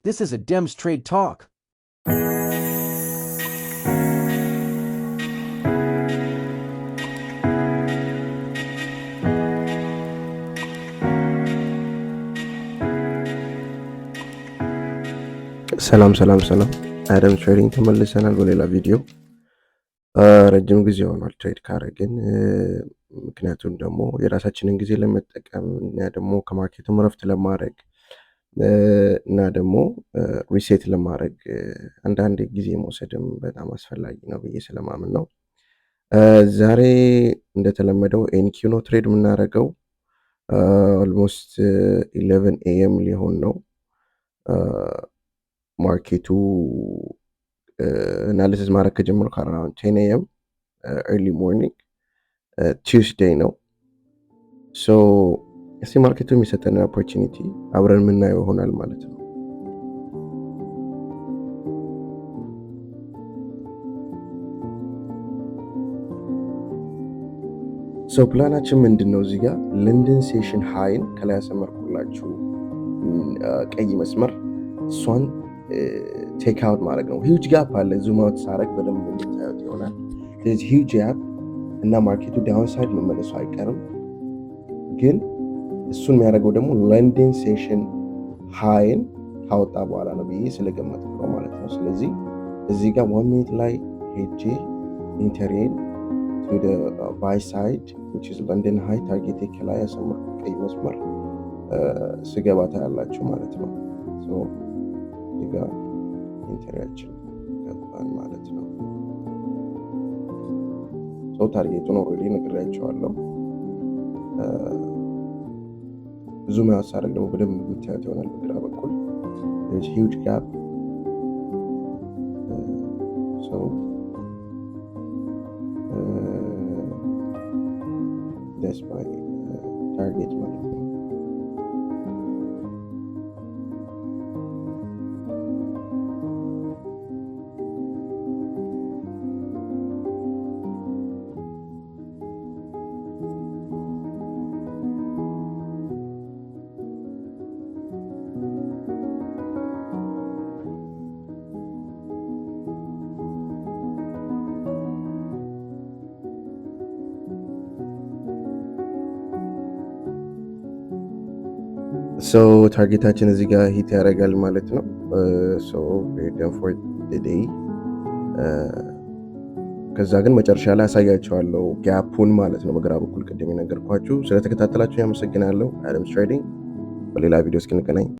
This is a Dems Trade Talk. ሰላም አደም ትሬዲንግ ተመልሰናል በሌላ ቪዲዮ። ረጅም ጊዜ ሆኗል ትሬድ ካረግን፣ ምክንያቱም ደግሞ የራሳችንን ጊዜ ለመጠቀም እና ደግሞ ከማርኬቱም ረፍት ለማድረግ እና ደግሞ ሪሴት ለማድረግ አንዳንድ ጊዜ መውሰድም በጣም አስፈላጊ ነው ብዬ ስለማምን ነው። ዛሬ እንደተለመደው ኤንኪው ነው ትሬድ የምናደርገው። ኦልሞስት 11 AM ሊሆን ነው። ማርኬቱ አናሊሲስ ማድረግ ከጀመርኩ አራውንድ 10 AM early morning Tuesday ነው። ሶ እስቲ ማርኬቱ የሚሰጠን ኦፖርቹኒቲ አብረን የምናየው ይሆናል ማለት ነው። ሶ ፕላናችን ምንድነው? እዚህ ጋር ለንደን ሴሽን ሃይን ከላይ ያሰመርኩላችሁ ቀይ መስመር እሷን ቴክ አውት ማድረግ ነው። ሂውጅ ጋፕ አለ። ዙም አውት ሳረግ በደንብ የምታዩት ይሆናል። ስለዚህ ሂውጅ ጋፕ እና ማርኬቱ ዳውን ሳይድ መመለሱ አይቀርም። ግን እሱን የሚያደርገው ደግሞ ለንደን ሴሽን ሃይን ካወጣ በኋላ ነው ብዬ ስለገመትኩ ነው ማለት ነው። ስለዚህ እዚህ ጋር 1 ሚኒት ላይ ሄጄ ኢንተሬን to the buy side which is London high target ከላይ ያሰመርኩ ቀይ መስመር ስገባ ታያላችሁ ማለት ነው። ሶ እዚህ ጋር ኢንተሪያችን ገባን ማለት ነው። ሶ ታርጌቱን ኦልሬዲ ነግሬያቸዋለሁ። ዙም ያሳረግ ደግሞ በደንብ የምታዩት ይሆናል። በግራ በኩል there's huge gap so that's my target ማለት ነው። ሶ ታርጌታችን እዚህ ጋር ሂት ያደርጋል ማለት ነው። ሶ ዌር ፎር ዘ ዴይ። ከዛ ግን መጨረሻ ላይ አሳያቸዋለሁ ጋፑን ማለት ነው፣ በግራ በኩል ቅድም የነገርኳችሁ። ስለተከታተላችሁ ያመሰግናለሁ። አደምስ ትሬዲንግ። በሌላ ቪዲዮ እስክንገናኝ